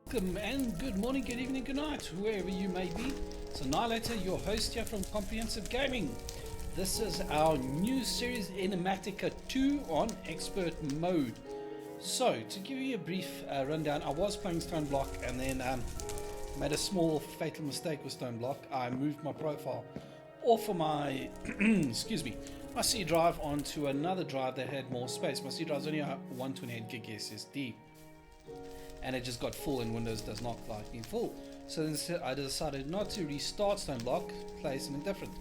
Welcome and good morning, good evening, good night, wherever you may be. It's Annihilator, your host here from Comprehensive Gaming. This is our new series Enigmatic 2 on Expert Mode. So, to give you a brief rundown, I was playing Stone Block and then made a small fatal mistake with Stone Block. I moved my profile off of my, excuse me, my C drive onto another drive that had more space. My C drive is only a 128 gig SSD. And it just got full, and Windows does not like being full. So then I decided not to restart Stone Block, play something different.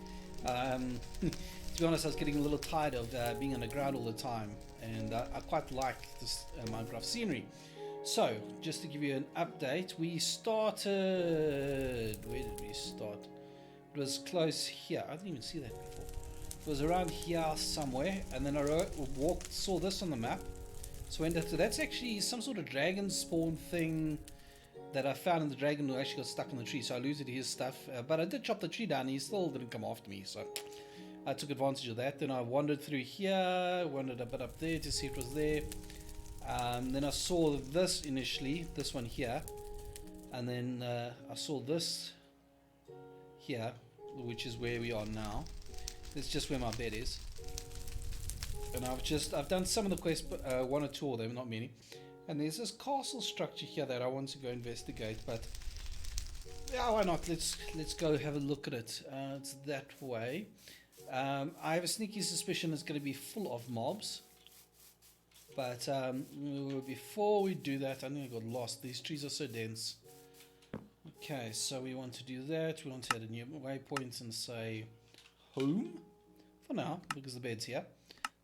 To be honest, I was getting a little tired of being underground all the time, and I quite like this Minecraft scenery. So, just to give you an update, we started... Where did we start? It was close here. I didn't even see that before. It was around here somewhere, and then I saw this on the map. So went after that's actually some sort of dragon spawn thing that I found, and the dragon who actually got stuck in the tree, so I looted his stuff, but I did chop the tree down and he still didn't come after me, so I took advantage of that. Then I wandered through here, wandered a bit up there to see if it was there. Then I saw this initially, this one here, and then I saw this here, which is where we are now. It's just where my bed is. And I've done some of the quests, one or two of them, not many. And there's this castle structure here that I want to go investigate, but yeah, why not? Let's go have a look at it. It's that way. I have a sneaky suspicion it's going to be full of mobs. But before we do that, I think I got lost. These trees are so dense. Okay, so we want to do that. We want to add a new waypoint and say home for now, because the bed's here.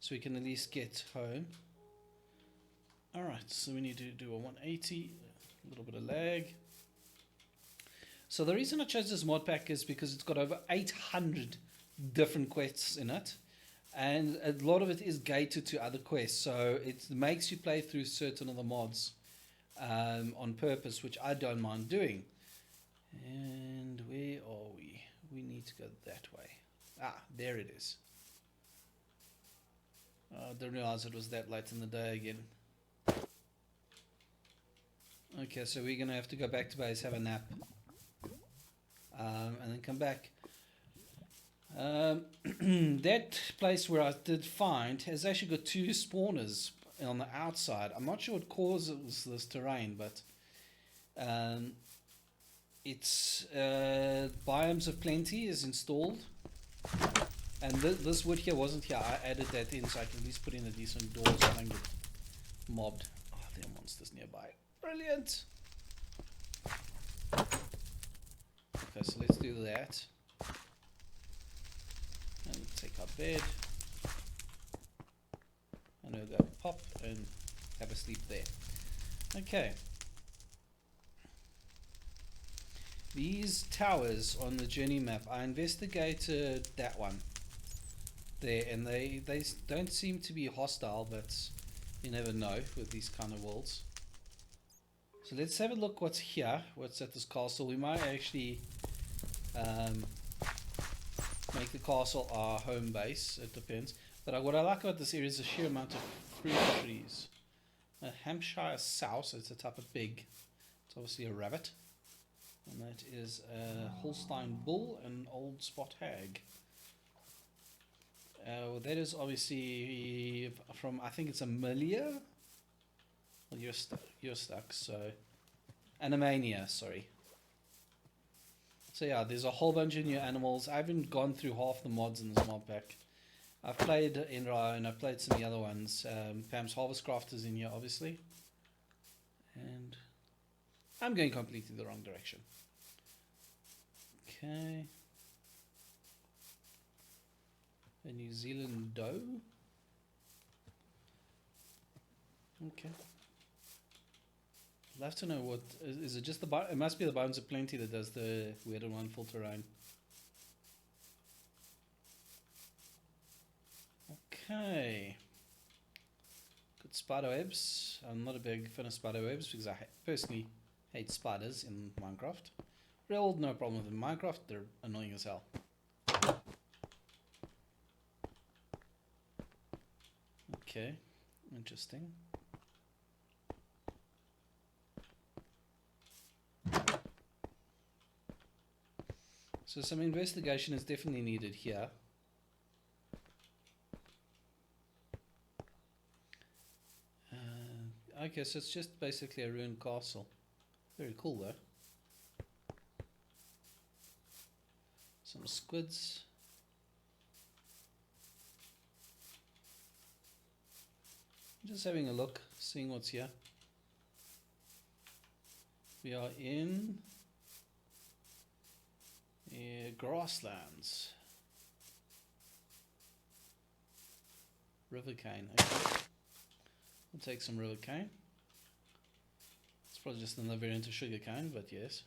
So we can at least get home. Alright, so we need to do a 180, a little bit of lag. So the reason I chose this mod pack is because it's got over 800 different quests in it. And a lot of it is gated to other quests. So it makes you play through certain of the mods on purpose, which I don't mind doing. And where are we? We need to go that way. Ah, there it is. I didn't realize it was that late in the day again. Okay, so we're going to have to go back to base, have a nap. And then come back. That place where I did find has actually got two spawners on the outside. I'm not sure what causes this terrain, but it's Biomes of Plenty is installed. And this wood here wasn't here. I added that in so I can at least put in a decent door so I don't get mobbed. Oh, there are monsters nearby. Brilliant! Okay, so let's do that. And take our bed. And we'll go pop and have a sleep there. Okay. These towers on the journey map, I investigated that one there, and they don't seem to be hostile, but you never know with these kind of worlds. So let's have a look what's here, what's at this castle. We might actually make the castle our home base, it depends. But what I like about this area is the sheer amount of fruit trees. A Hampshire sow, so it's a type of pig. It's obviously a rabbit. And that is a Holstein bull and an old spot hag. That is obviously from, I think it's Amelia. Well, you're stuck, so Animania, sorry. So yeah, there's a whole bunch of new animals. I haven't gone through half the mods in this mod pack. I've played Enra and I've played some of the other ones. Pam's Harvestcraft is in here, obviously. And I'm going completely the wrong direction. Okay. A New Zealand doe. Okay. I'd love to know what is it. Just the it must be the Bones of Plenty that does the weird and wonderful terrain. Okay. Good spider webs. I'm not a big fan of spider webs because I personally hate spiders in Minecraft. Real, no problem with Minecraft. They're annoying as hell. Okay, interesting. So some investigation is definitely needed here. Okay, so it's just basically a ruined castle. Very cool though. Some squids. Just having a look, seeing what's here. We are in grasslands. River cane. Okay. We'll take some river cane. It's probably just another variant of sugar cane, but yes.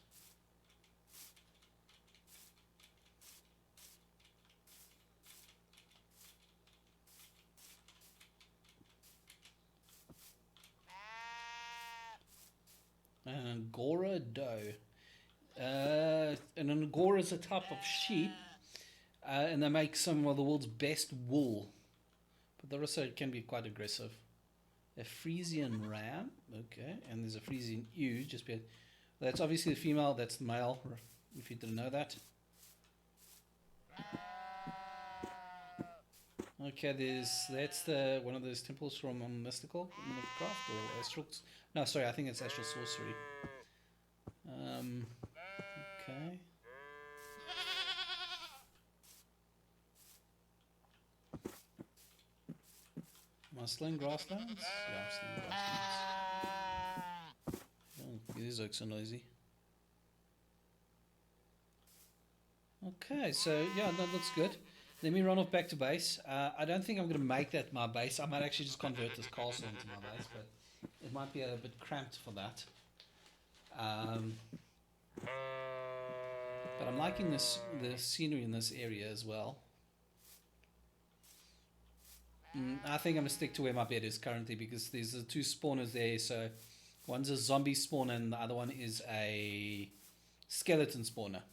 An Angora doe. An Angora is a type of sheep, and they make some of the world's best wool. But they also can be quite aggressive. A Frisian ram, okay, and there's a Frisian ewe. That's obviously the female. That's the male. If you didn't know that. Okay, that's the one of those temples from Mystical Minecraft or Astral. No, sorry, I think it's Astral Sorcery. Okay. Am I still in grasslands? Yeah, I'm still in grasslands. Oh, these look so noisy. Okay, so yeah, that looks good. Let me run off back to base. I don't think I'm going to make that my base. I might actually just convert this castle into my base, but it might be a bit cramped for that. But I'm liking the scenery in this area as well. I think I'm going to stick to where my bed is currently because there's the two spawners there. So one's a zombie spawner and the other one is a skeleton spawner.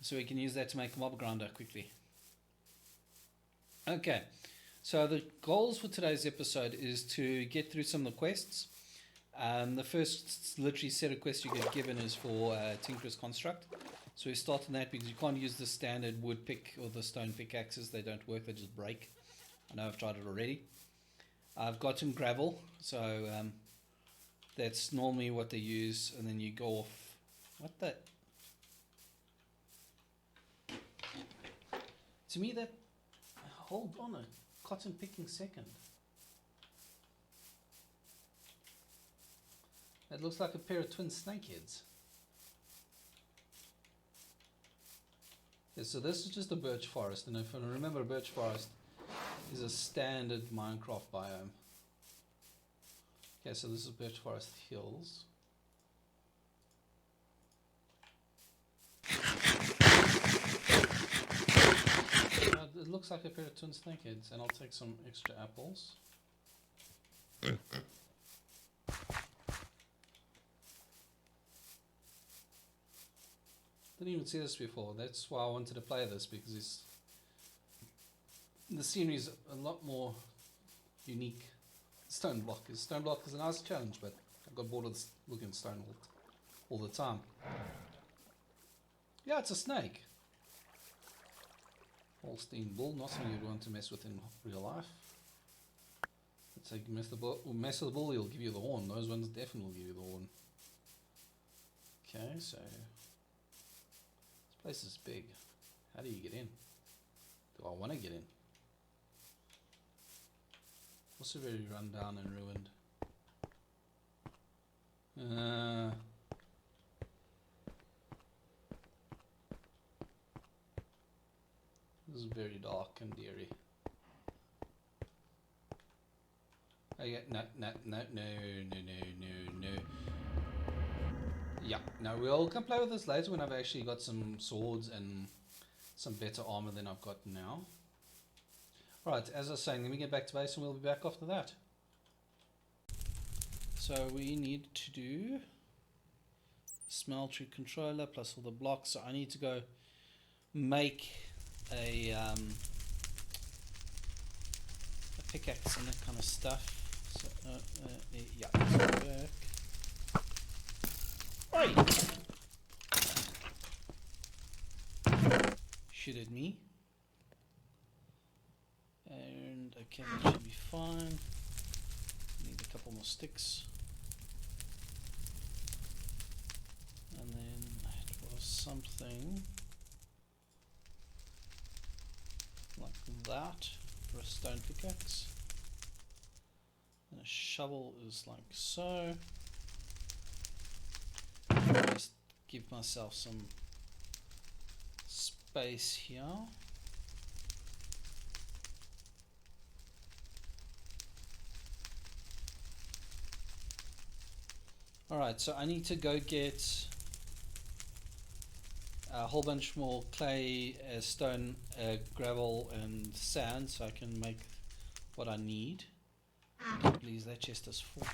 So we can use that to make a mob grinder quickly. Okay, so the goals for today's episode is to get through some of the quests. The first literally set of quests you get given is for Tinker's Construct. So we start on that because you can't use the standard wood pick or the stone pickaxes. They don't work, they just break. I know I've tried it already. I've gotten gravel, so that's normally what they use. And then you go off... What the... To me that... Hold on a cotton picking second. That looks like a pair of twin snakeheads. Yeah, so this is just a birch forest, and if I remember, a birch forest is a standard Minecraft biome. Okay, so this is Birch Forest Hills. It looks like a pair of twin snakeheads, and I'll take some extra apples. Didn't even see this before. That's why I wanted to play this, because the scenery is a lot more unique. Stone block is a nice challenge, but I got bored of looking at stone all the time. Yeah, it's a snake. Holstein bull, not something you'd want to mess with in real life. Let's say mess with the bull, he'll give you the horn. Those ones definitely give you the horn. Okay, so this place is big. How do you get in? Do I want to get in? Also very run down and ruined. This is very dark and eerie. Okay, no. Yeah, no, we'll come play with this later when I've actually got some swords and some better armor than I've got now. Right, as I was saying, let me get back to base and we'll be back after that. So we need to do smeltery controller plus all the blocks. So I need to go make a pickaxe and that kind of stuff. So, yeah, this will work. Oi! shoot at me. And okay, that should be fine. Need a couple more sticks. And then it was something like that for a stone pickaxe. And a shovel is like so. Just give myself some space here. Alright, so I need to go get a whole bunch more clay, stone, gravel and sand so I can make what I need. Please, that chest is full.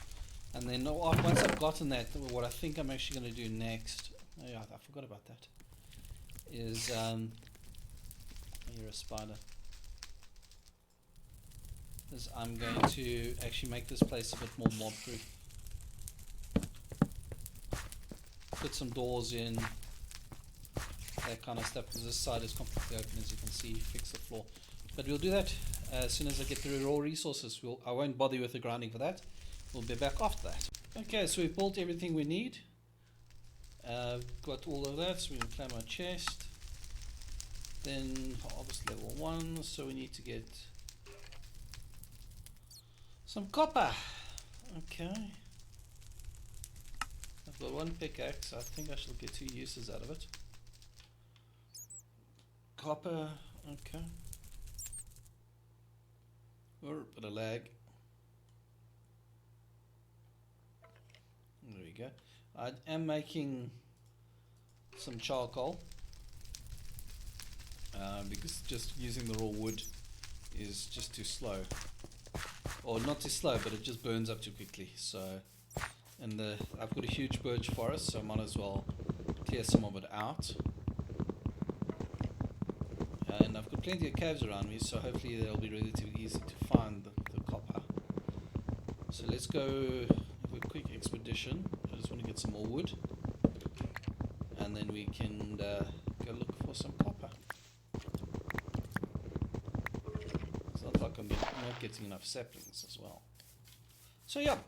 And then once I've gotten that, what I think I'm actually going to do next, oh yeah, I forgot about that, is, you're a spider, is I'm going to actually make this place a bit more mob proof. Put some doors in, that kind of stuff, because this side is completely open as you can see. Fix the floor, but we'll do that as soon as I get the raw resources. I won't bother you with the grinding for that. We'll be back after that. Okay, so we've built everything we need. Got all of that, so we can claim our chest. Then harvest level 1, so we need to get some copper. Okay, I've got one pickaxe. I think I shall get 2 uses out of it. Copper, okay. Or a bit of lag. There we go. I am making some charcoal because just using the raw wood is just too slow, or not too slow, but it just burns up too quickly. So, and I've got a huge birch forest, so I might as well clear some of it out. And I've got plenty of caves around me, so hopefully they'll be relatively easy to find the copper. So let's go have a quick expedition. I just want to get some more wood, and then we can go look for some copper. It's not like I'm not getting enough saplings as well. So yeah,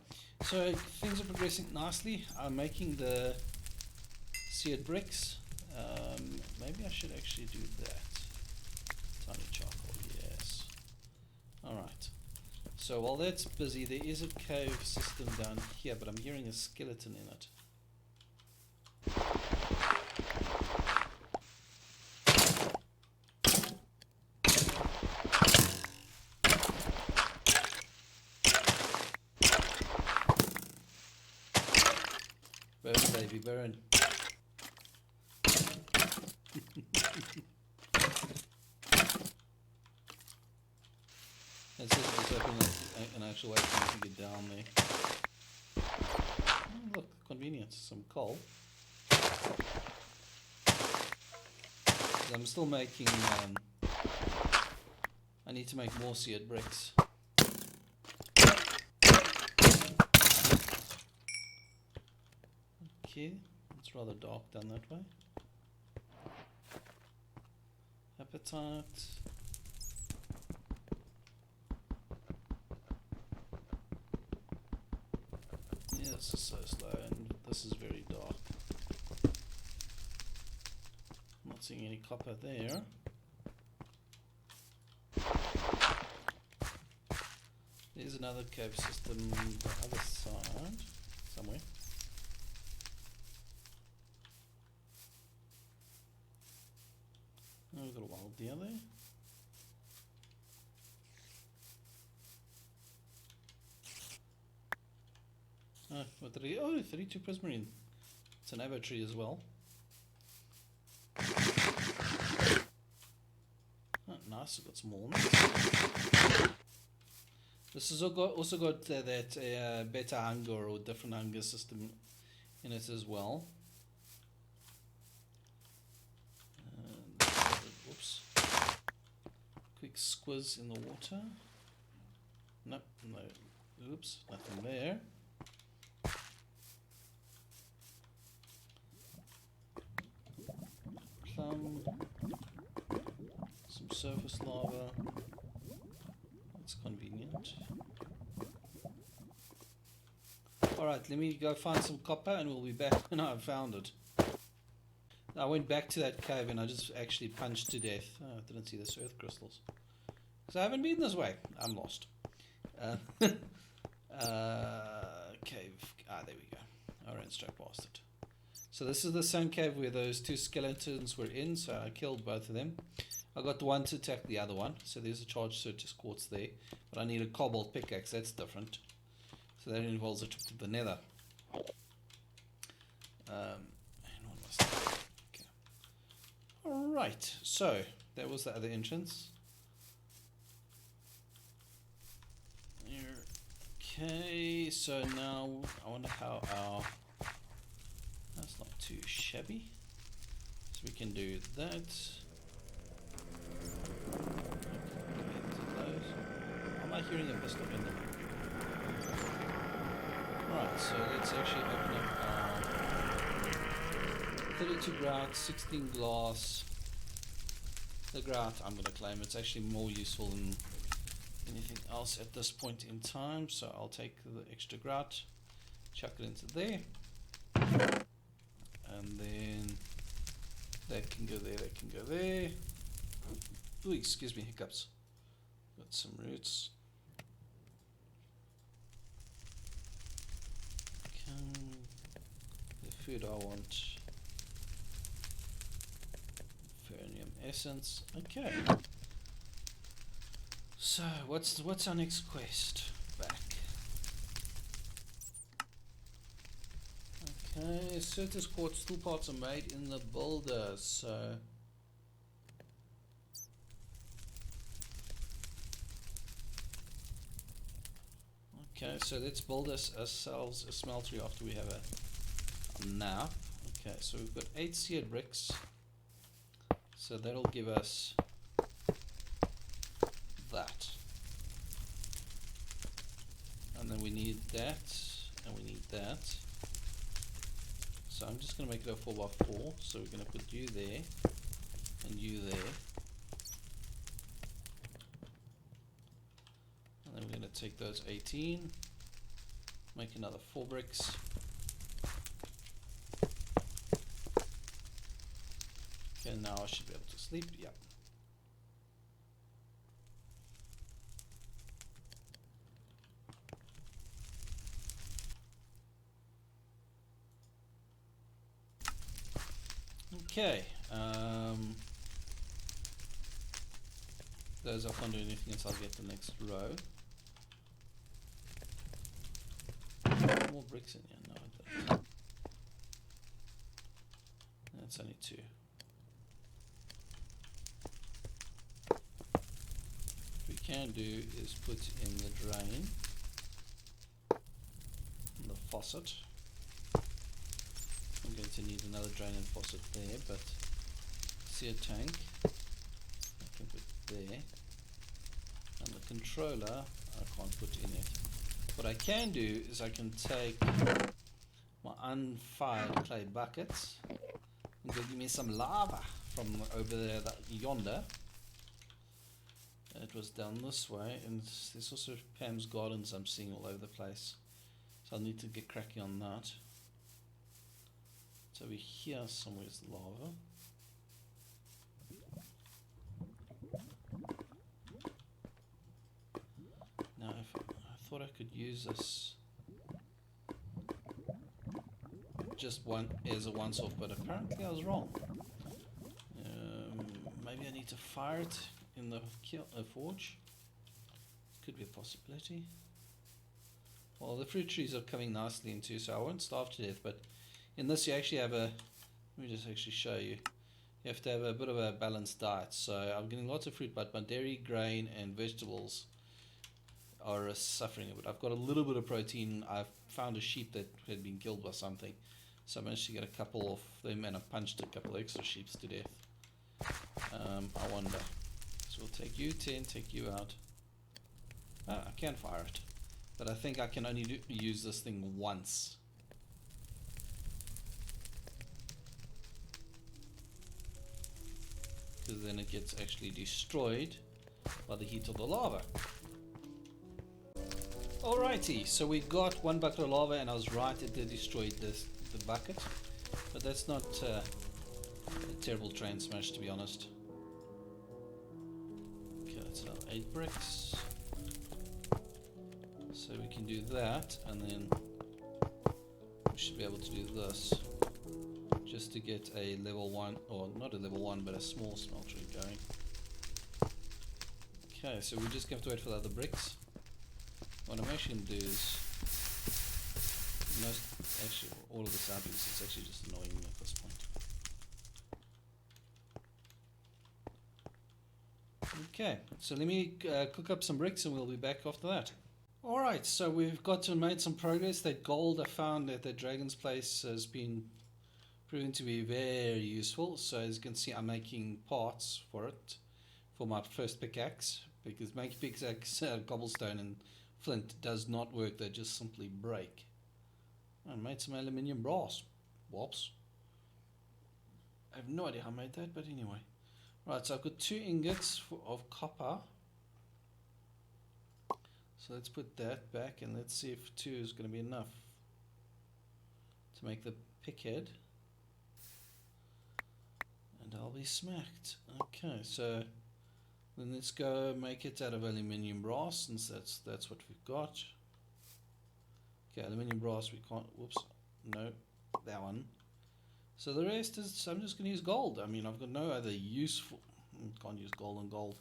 so things are progressing nicely. I'm making the seared bricks. Maybe I should actually do that. Tiny charcoal, yes. Alright. So while that's busy, there is a cave system down here, but I'm hearing a skeleton in it. Burn, baby, burn. Let's just open an actual way for me to get down there. Oh, look, convenience, some coal. I'm still making, I need to make more seared bricks. Okay, it's rather dark down that way. Appetite. Yeah, this is so slow, and this is very dark. I'm not seeing any copper there. There's another cave system on the other side, somewhere. Oh, we've got a wild deer there. Oh, 32 prismarine. It's an avo tree as well. Oh, nice, we've got some walnuts. This has also got that better hunger or different hunger system in it as well. Whoops. Quick squiz in the water. Nope, no. Oops, nothing there. Plum. surface lava. That's convenient. Alright, let me go find some copper and we'll be back when I've found it. I went back to that cave and I just actually punched to death. Oh, I didn't see this earth crystals. Because I haven't been this way. I'm lost. Cave. There we go. I ran straight past it. So this is the same cave where those two skeletons were in. So I killed both of them. I got the one to attack the other one. So there's a charged Certus quartz there. But I need a cobalt pickaxe. That's different. So that involves a trip to the nether. Alright, so that was the other entrance. Okay, so now I wonder how our... That's not too shabby. So we can do that. Am I hearing a pistol in them? Right, so let's actually open up our 32 grout, 16 glass. The grout I'm going to claim it's actually more useful than anything else at this point in time, so I'll take the extra grout, chuck it into there, and then that can go there, that can go there. Ooh, excuse me, hiccups. Got some roots. The food I want, fernium essence. Okay. So what's our next quest? Back. Okay, Certus quartz tool parts are made in the builder, so okay, so let's build ourselves a smeltery after we have a nap. Okay, so we've got 8 seared bricks, so that'll give us that, and then we need that, and we need that. So I'm just going to make it a 4x4, so we're going to put you there and you there, and then we're going to take those 18, make another 4 bricks. Okay, now I should be able to sleep. Yep. Okay, those I can't do anything until I get the next row. More bricks in here, no I don't. That's only 2. What we can do is put in the drain, the faucet. I'm going to need another drain and faucet there, but see a tank I can put there, and the controller I can't put in it. What I can do is I can take my unfired clay buckets and go give me some lava from over there, yonder. It was down this way, and there's also Pam's Gardens I'm seeing all over the place, so I'll need to get cracking on that. So over here somewhere is lava. Now I thought I could use this just as a once-off, but apparently I was wrong. Maybe I need to fire it in the forge. Could be a possibility. Well, the fruit trees are coming nicely in too, so I won't starve to death, but in this you actually have a, let me just actually show you, you have to have a bit of a balanced diet. So I'm getting lots of fruit, but my dairy, grain and vegetables are suffering a bit. I've got a little bit of protein. I've found a sheep that had been killed by something, so I managed to get a couple of them, and I punched a couple extra sheep to death. I wonder, so we'll take you 10, take you out. I can fire it, but I think I can only use this thing once. because then it gets actually destroyed by the heat of the lava. Alrighty, so we got one bucket of lava, and I was right, it did destroy the bucket, but that's not a terrible train smash, to be honest. Okay, that's now 8 bricks, so we can do that, and then we should be able to do this just to get a level 1, or not a level 1 but a small smelter going. Okay, so we just have to wait for the other bricks. What I'm actually going to do is actually all of this out, because it's actually just annoying me at this point. Okay, so let me cook up some bricks and we'll be back after that. Alright, so we've made some progress. That gold I found at the Dragon's Place has been proven to be very useful. So as you can see, I'm making parts for it, for my first pickaxe, because making pickaxe cobblestone and flint does not work, they just simply break. I made some aluminium brass. Whoops. I have no idea how I made that, but anyway. Right, so I've got 2 ingots of copper. So let's put that back and let's see if 2 is going to be enough to make the pick head. And I'll be smacked. Okay, so then let's go make it out of aluminium brass, since that's what we've got. Okay, aluminium brass we can't, whoops, no, that one. So the rest is, I'm just going to use gold. I mean, I've got no other useful, can't use gold on gold.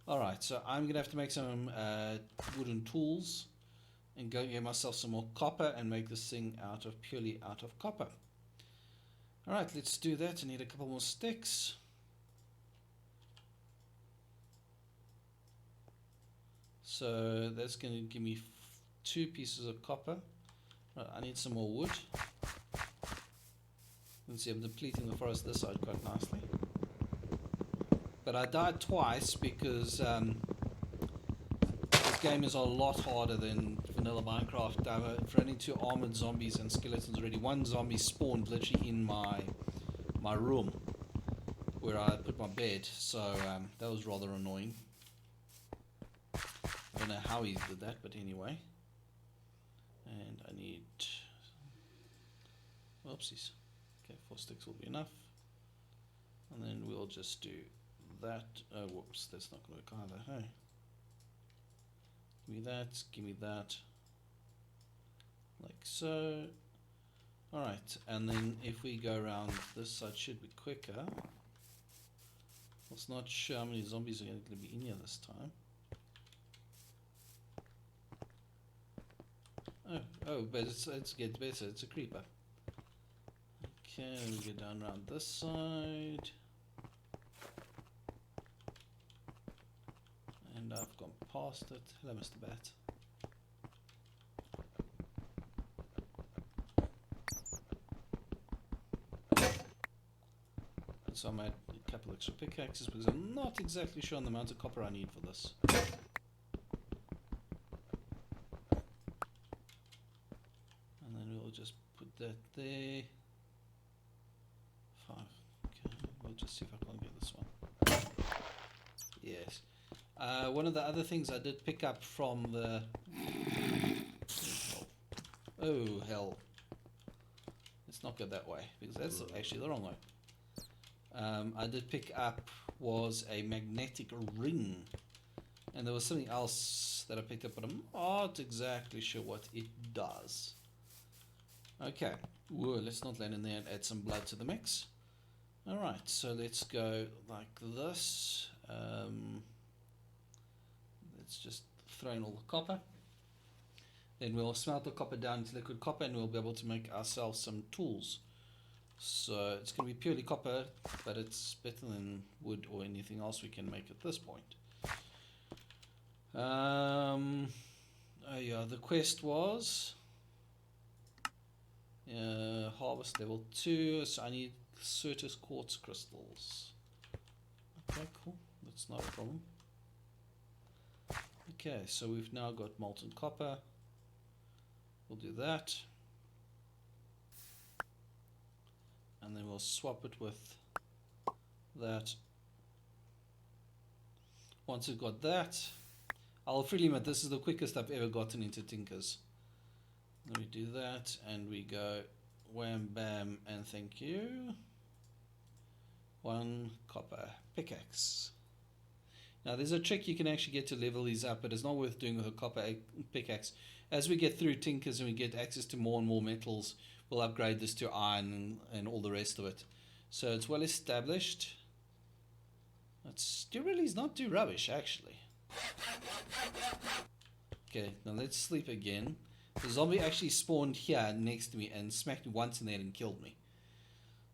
Alright, so I'm going to have to make some wooden tools and go get myself some more copper and make this thing purely out of copper. Alright, let's do that. I need a couple more sticks. So that's going to give me 2 pieces of copper. Right, I need some more wood. You can see I'm depleting the forest this side quite nicely. But I died twice because this game is a lot harder than vanilla Minecraft. I've run into armored zombies and skeletons already. One zombie spawned literally in my room where I put my bed, so that was rather annoying. I don't know how he did that, but anyway. And I need, whoopsies. Okay, 4 sticks will be enough. And then we'll just do that. Oh, whoops, that's not going to work either. Hey, give me that, give me that, like so. Alright, and then if we go around this side, should be quicker. Let's not sure how many zombies are going to be in here this time. Oh, but it gets better. It's a creeper. Okay, we go down around this side. And I've gone past it. Hello, Mr. Bat. So I made a couple extra pickaxes because I'm not exactly sure on the amount of copper I need for this. And then we'll just put that there. 5. Okay, we'll just see if I can get this one. Yes. One of the other things I did pick up from the... Oh, hell. Let's not go that way, because that's actually the wrong way. I did pick up was a magnetic ring, and there was something else that I picked up, but I'm not exactly sure what it does. Okay, whoa, let's not land in there and add some blood to the mix. Alright, so let's go like this. Let's just throw in all the copper. Then we'll smelt the copper down to liquid copper, and we'll be able to make ourselves some tools. So it's going to be purely copper, but it's better than wood or anything else we can make at this point. Oh yeah, the quest was harvest level 2, so I need Certus quartz crystals. Okay, cool, that's not a problem. Okay, so we've now got molten copper. We'll do that. And then we'll swap it with that. once we've got that, I'll freely admit this is the quickest I've ever gotten into Tinkers. Then we do that and we go wham bam and thank you. 1 copper pickaxe. Now there's a trick you can actually get to level these up, but it's not worth doing with a copper pickaxe. As we get through Tinkers and we get access to more and more metals, we'll upgrade this to iron and all the rest of it. So it's well established. Really is not too rubbish actually. Okay, now let's sleep again. The zombie actually spawned here next to me and smacked me once in the head and killed me.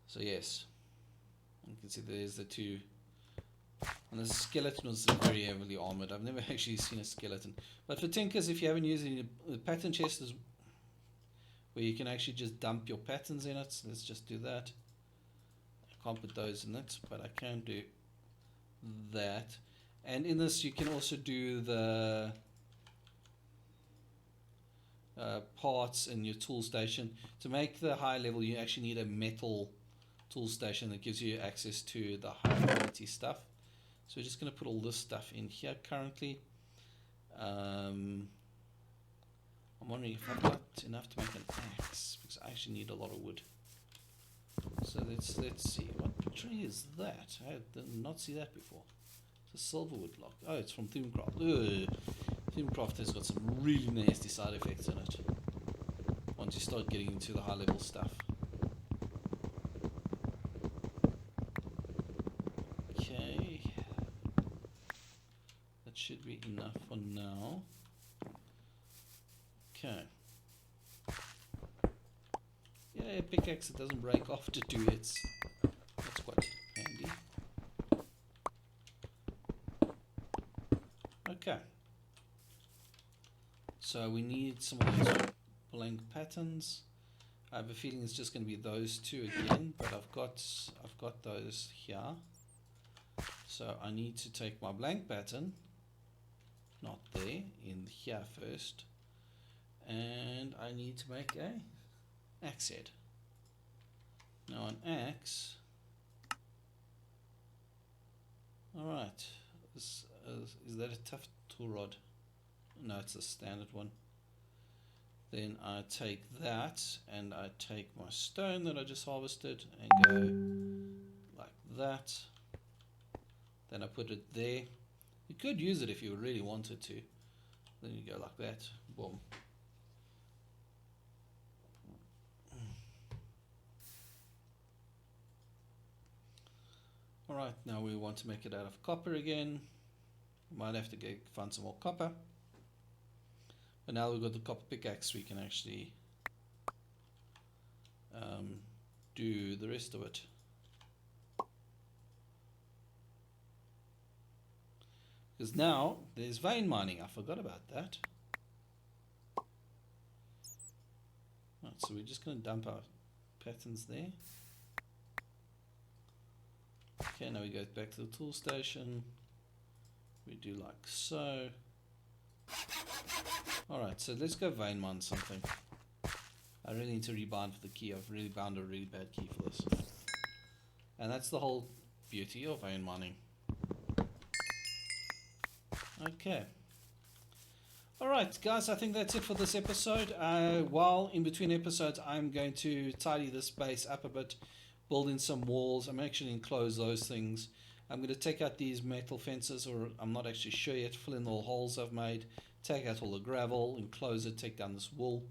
So yes, you can see there's the two. And the skeleton was very heavily armored. I've never actually seen a skeleton. But for Tinkers, if you haven't used it, the pattern chest is where you can actually just dump your patterns in it. So let's just do that. I can't put those in it, but I can do that. And in this, you can also do the parts in your tool station. To make the high level, you actually need a metal tool station that gives you access to the high quality stuff. So we're just going to put all this stuff in here currently. I'm wondering if I've got enough to make an axe, because I actually need a lot of wood. So let's see, what tree is that? I did not see that before. It's a silverwood block. Oh, it's from ThoomCraft. ThoomCraft has got some really nasty side effects in it once you start getting into the high level stuff. Okay, that should be enough for now. Okay. Yeah, a pickaxe that doesn't break after 2 hits. That's quite handy. Okay. So we need some of those blank patterns. I have a feeling it's just going to be those 2 again, but I've got those here. So I need to take my blank pattern, not there, in here first, and I need to make a axe head. Now an axe. Alright, is that a tough tool rod? No, it's a standard one. Then I take that and I take my stone that I just harvested and go like that. Then I put it there. You could use it if you really wanted to. Then you go like that. Boom. Alright, now we want to make it out of copper again. Might have to find some more copper. But now we've got the copper pickaxe, we can actually do the rest of it. Because now there's vein mining. I forgot about that. Right, so we're just going to dump our patterns there. Okay, now we go back to the tool station. We do like so. Alright, so let's go vein mine something. I really need to rebind for the key. I've really bound a really bad key for this. And that's the whole beauty of vein mining. Okay. Alright guys, I think that's it for this episode. While in between episodes I'm going to tidy this base up a bit, build in some walls. I'm actually enclose those things. I'm going to take out these metal fences, or I'm not actually sure yet, fill in all the holes I've made, take out all the gravel, enclose it, take down this wool,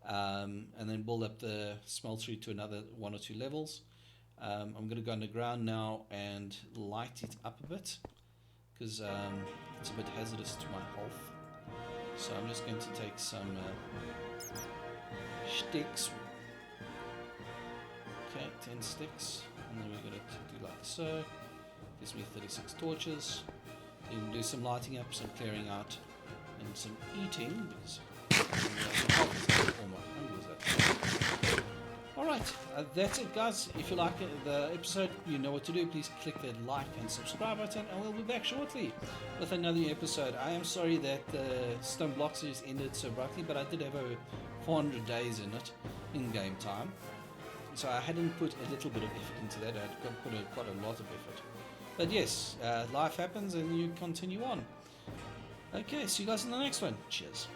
and then build up the smeltery to another 1 or 2 levels. I'm going to go underground now and light it up a bit, because it's a bit hazardous to my health. So I'm just going to take some sticks. Okay, 10 sticks, and then we're going to do like so. Gives me 36 torches. Then do some lighting up, some clearing out, and some eating, because alright, that's it guys. If you like the episode, you know what to do. Please click that like and subscribe button, and we'll be back shortly with another episode. I am sorry that the Stone Block series ended so abruptly, but I did have over 400 days in it, in game time. So I hadn't put a little bit of effort into that. I had put quite a lot of effort. But yes, life happens and you continue on. Okay, see you guys in the next one. Cheers.